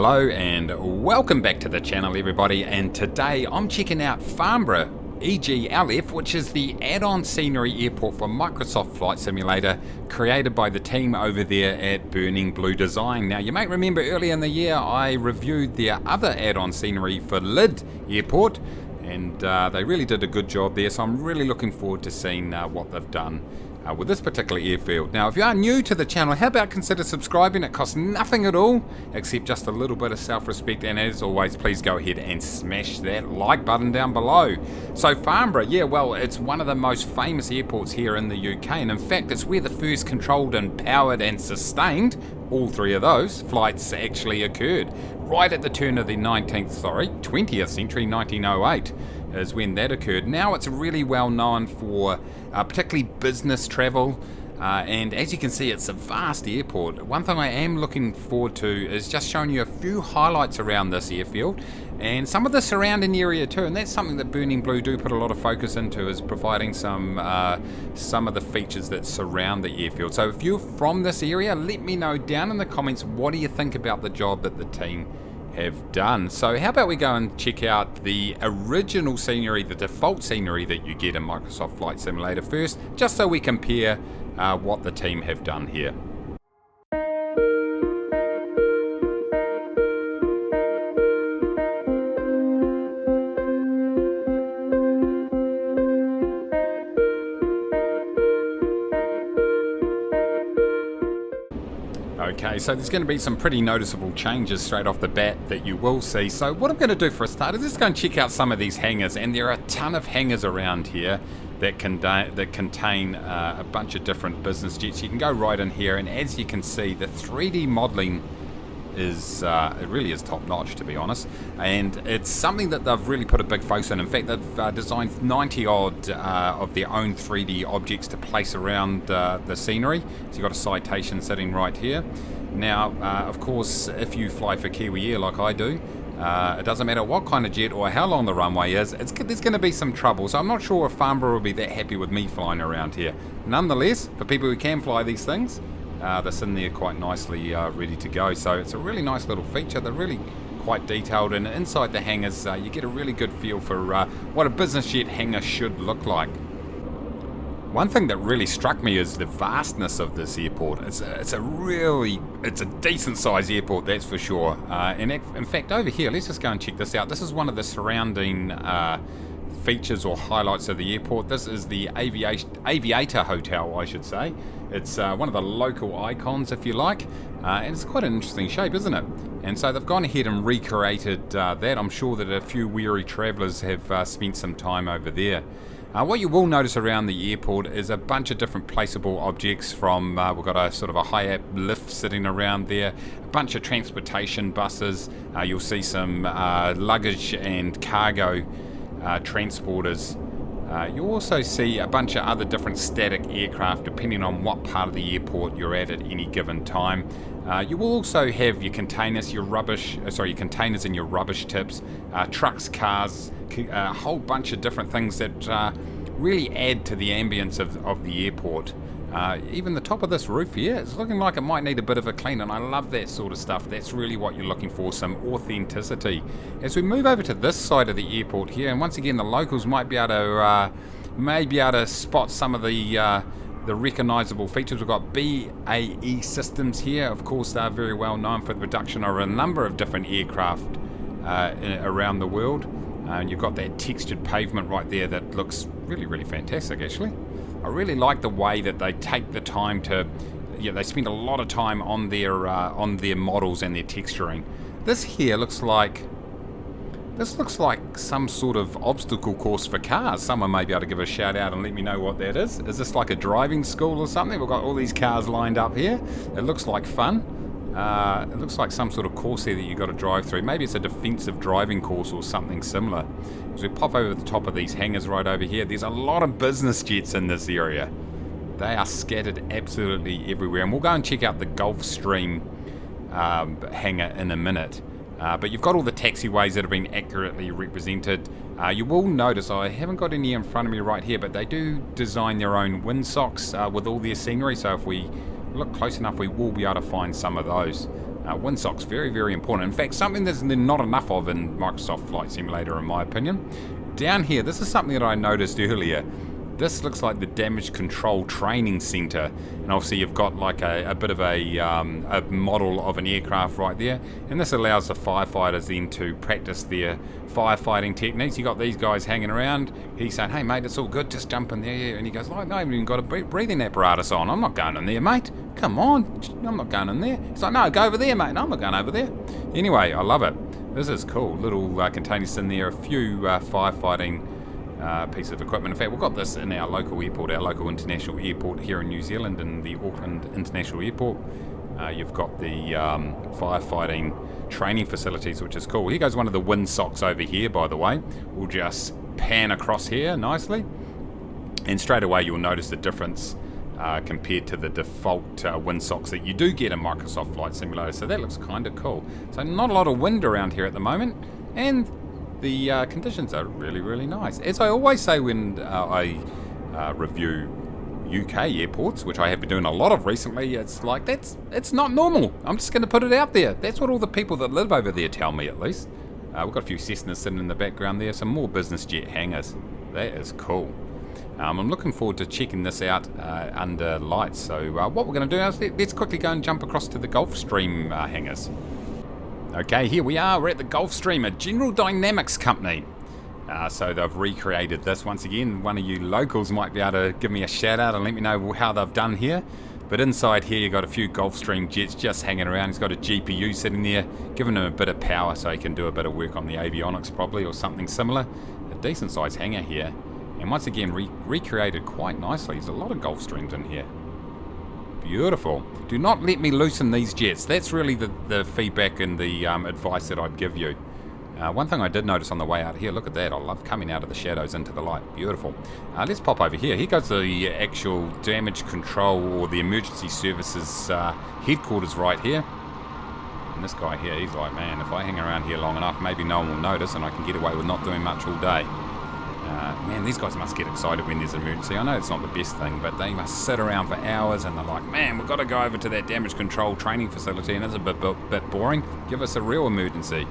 Hello and welcome back to the channel everybody, and today I'm checking out Farnborough EGLF, which is the add-on scenery airport for Microsoft Flight Simulator created by the team over there at Burning Blue Design. Now you might remember earlier in the year I reviewed their other add-on scenery for Lid Airport, and they really did a good job there, so I'm really looking forward to seeing what they've done with this particular airfield. Now if you are new to the channel, how about consider subscribing? It costs nothing at all except just a little bit of self-respect, and as always please go ahead and smash that like button down below. So Farnborough, yeah, well, it's one of the most famous airports here in the UK, and in fact it's where the first controlled and powered and sustained, all three of those flights actually occurred. Right at the turn of the 20th century, 1908 is when that occurred. Now it's really well known for particularly business travel, and as you can see it's a vast airport. One thing I am looking forward to is just showing you a few highlights around this airfield and some of the surrounding area too, and that's something that Burning Blue do put a lot of focus into, is providing some of the features that surround the airfield. So if you're from this area, let me know down in the comments, what do you think about the job that the team have done. So how about we go and check out the original scenery, the default scenery that you get in Microsoft Flight Simulator first, just so we compare what the team have done here. Okay, so there's going to be some pretty noticeable changes straight off the bat that you will see. So what I'm going to do for a start is just go and check out some of these hangars, and there are a ton of hangars around here that contain a bunch of different business jets. You can go right in here, and as you can see, the 3D modelling is it really is top notch, to be honest, and it's something that they've really put a big focus on. In fact, they've designed 90 odd of their own 3D objects to place around the scenery. So you've got a citation sitting right here. Now of course, if you fly for Kiwi Air like I do, it doesn't matter what kind of jet or how long the runway is, there's going to be some trouble. So I'm not sure if Farnborough will be that happy with me flying around here. Nonetheless, for people who can fly these things, they're sitting there quite nicely ready to go. So it's a really nice little feature. They're really quite detailed, and inside the hangars you get a really good feel for what a business jet hangar should look like. One thing that really struck me is the vastness of this airport. It's a decent sized airport, that's for sure. And in fact over here, let's just go and check this out. This is one of the surrounding features or highlights of the airport. This is the Aviator Hotel, I should say. It's one of the local icons, if you like, and it's quite an interesting shape, isn't it? And so they've gone ahead and recreated that. I'm sure that a few weary travellers have spent some time over there. What you will notice around the airport is a bunch of different placeable objects. From we've got a sort of a high-up lift sitting around there, a bunch of transportation buses, you'll see some luggage and cargo transporters. You'll also see a bunch of other different static aircraft depending on what part of the airport you're at any given time. You will also have your containers, your containers and your rubbish tips, trucks, cars, a whole bunch of different things that really add to the ambience of the airport. Even the top of this roof here, it's looking like it might need a bit of a clean, and I love that sort of stuff. That's really what you're looking for, some authenticity. As we move over to this side of the airport here, and once again the locals might be able to spot some of the recognisable features. We've got BAE Systems here. Of course, they're very well known for the production of a number of different aircraft around the world. And you've got that textured pavement right there that looks really, really fantastic actually. I really like the way that they take the time to, they spend a lot of time on their models and their texturing. This here looks like some sort of obstacle course for cars. Someone may be able to give a shout out and let me know what that is. Is this like a driving school or something? We've got all these cars lined up here. It looks like fun. It looks like some sort of course here that you've got to drive through. Maybe it's a defensive driving course or something similar. As we pop over the top of these hangars right over here, there's a lot of business jets in this area. They are scattered absolutely everywhere. And we'll go and check out the Gulfstream hangar in a minute. But you've got all the taxiways that have been accurately represented. You will notice, I haven't got any in front of me right here, but they do design their own windsocks with all their scenery. So if we look close enough, we will be able to find some of those. Windsock's very, very important. In fact, something there's not enough of in Microsoft Flight Simulator, in my opinion. Down here, this is something that I noticed earlier. This looks like the damage control training center, and obviously you've got like a bit of a model of an aircraft right there, and this allows the firefighters then to practice their firefighting techniques. You got these guys hanging around. He's saying, "Hey mate, it's all good, just jump in there," and he goes, "Like, no, I haven't even got a breathing apparatus on. I'm not going in there, mate. Come on, I'm not going in there." He's like, "No, go over there, mate." "No, I'm not going over there." Anyway, I love it. This is cool. Little containers in there, a few firefighting piece of equipment. In fact, we've got this in our local airport, our local international airport here in New Zealand, in the Auckland International Airport. You've got the firefighting training facilities, which is cool. Here goes one of the windsocks over here, by the way. We'll just pan across here nicely, and straight away you'll notice the difference compared to the default windsocks that you do get in Microsoft Flight Simulator. So that looks kind of cool. So not a lot of wind around here at the moment, and the conditions are really, really nice. As I always say when I review UK airports, which I have been doing a lot of recently, it's like, it's not normal. I'm just going to put it out there. That's what all the people that live over there tell me, at least. We've got a few Cessnas sitting in the background there, some more business jet hangars. That is cool. I'm looking forward to checking this out under lights. So what we're going to do is let's quickly go and jump across to the Gulfstream hangars. Okay, here we are. We're at the Gulfstream, a General Dynamics company. So they've recreated this once again. One of you locals might be able to give me a shout out and let me know how they've done here. But inside here you've got a few Gulfstream jets just hanging around. He's got a GPU sitting there, giving him a bit of power so he can do a bit of work on the avionics probably, or something similar. A decent sized hangar here. And once again recreated quite nicely. There's a lot of Gulfstreams in here. Beautiful. Do not let me loosen these jets. That's really the feedback and the advice that I'd give you. One thing I did notice on the way out here, look at that. I love coming out of the shadows into the light. Beautiful. Let's pop over here. Here goes the actual damage control or the emergency services headquarters right here. And this guy here, he's like, man, if I hang around here long enough, maybe no one will notice and I can get away with not doing much all day. Man, these guys must get excited when there's an emergency. I know it's not the best thing, but they must sit around for hours and they're like, man, we've got to go over to that damage control training facility and it's a bit boring. Give us a real emergency.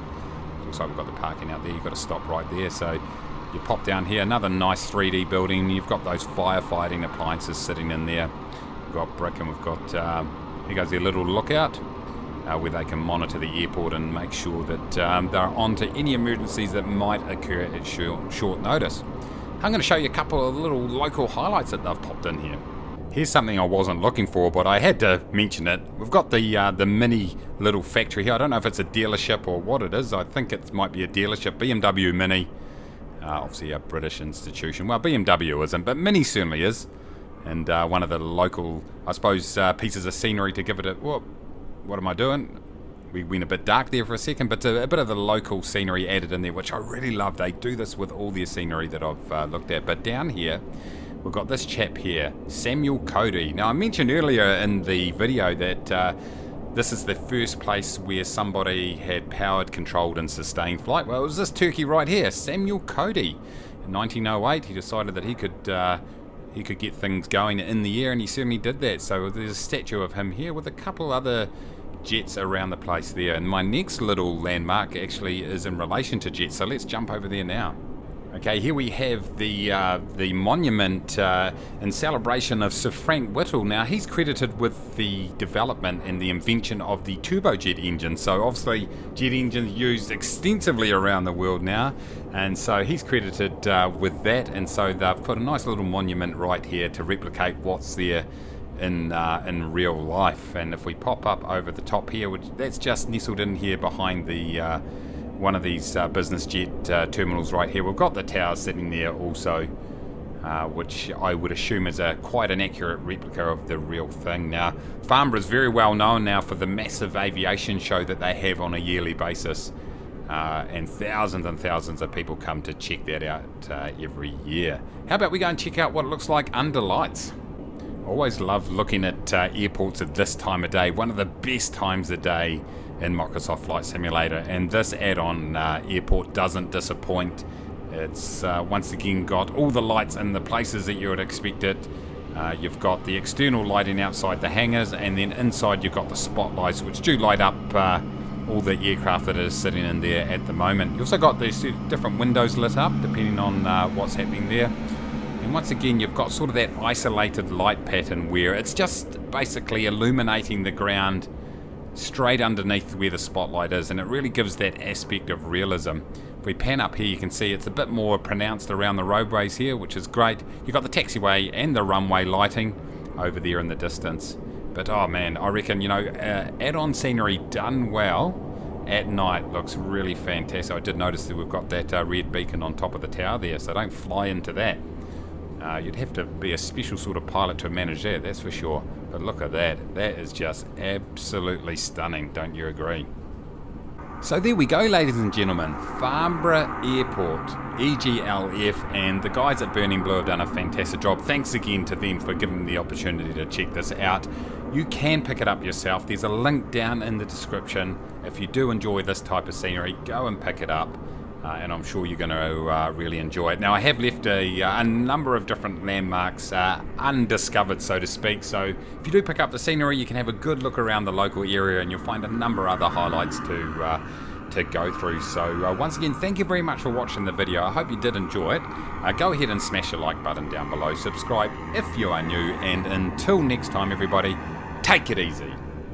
Looks like we've got the parking out there. You've got to stop right there. So you pop down here, another nice 3D building. You've got those firefighting appliances sitting in there. We've got brick and we've got, here goes their little lookout where they can monitor the airport and make sure that they're on to any emergencies that might occur at short notice. I'm going to show you a couple of little local highlights that they've popped in here. Here's something I wasn't looking for, but I had to mention it. We've got the mini little factory here. I don't know if it's a dealership or what it is. I think it might be a dealership. BMW Mini, obviously a British institution. Well, BMW isn't, but Mini certainly is. And one of the local, I suppose, pieces of scenery to give it a... Whoop, what am I doing? We went a bit dark there for a second, but a bit of the local scenery added in there, which I really love. They do this with all their scenery that I've looked at. But down here, we've got this chap here, Samuel Cody. Now, I mentioned earlier in the video that this is the first place where somebody had powered, controlled, and sustained flight. Well, it was this turkey right here, Samuel Cody. In 1908, he decided that he could get things going in the air, and he certainly did that. So there's a statue of him here with a couple other jets around the place there. And my next little landmark actually is in relation to jets, so let's jump over there now. Okay, here we have the monument in celebration of Sir Frank Whittle. Now, he's credited with the development and the invention of the turbojet engine. So obviously, jet engines used extensively around the world now, and so he's credited with that. And so they've put a nice little monument right here to replicate what's there in real life. And if we pop up over the top here, that's just nestled in here behind the one of these business jet terminals right here. We've got the tower sitting there also, which I would assume is quite an accurate replica of the real thing. Now, Farnborough is very well known now for the massive aviation show that they have on a yearly basis, and thousands of people come to check that out every year. How about we go and check out what it looks like under lights? Always love looking at airports at this time of day. One of the best times of day in Microsoft Flight Simulator, and this add-on airport doesn't disappoint. It's once again got all the lights in the places that you would expect it. You've got the external lighting outside the hangars, and then inside you've got the spotlights, which do light up all the aircraft that is sitting in there at the moment. You've also got these different windows lit up depending on what's happening there. And once again, you've got sort of that isolated light pattern where it's just basically illuminating the ground straight underneath where the spotlight is, and it really gives that aspect of realism. If we pan up here, you can see it's a bit more pronounced around the roadways here, which is great. You've got the taxiway and the runway lighting over there in the distance. But oh man, I reckon, you know, add-on scenery done well at night looks really fantastic. I did notice that we've got that red beacon on top of the tower there, so don't fly into that. You'd have to be a special sort of pilot to manage that, that's for sure. But look at that. That is just absolutely stunning, don't you agree? So there we go, ladies and gentlemen. Farnborough Airport, EGLF, and the guys at Burning Blue have done a fantastic job. Thanks again to them for giving me the opportunity to check this out. You can pick it up yourself. There's a link down in the description. If you do enjoy this type of scenery, go and pick it up. And I'm sure you're going to really enjoy it. Now, I have left a number of different landmarks undiscovered, so to speak. So if you do pick up the scenery, you can have a good look around the local area, and you'll find a number of other highlights to go through. So once again, thank you very much for watching the video. I hope you did enjoy it. Go ahead and smash the like button down below. Subscribe if you are new. And until next time, everybody, take it easy.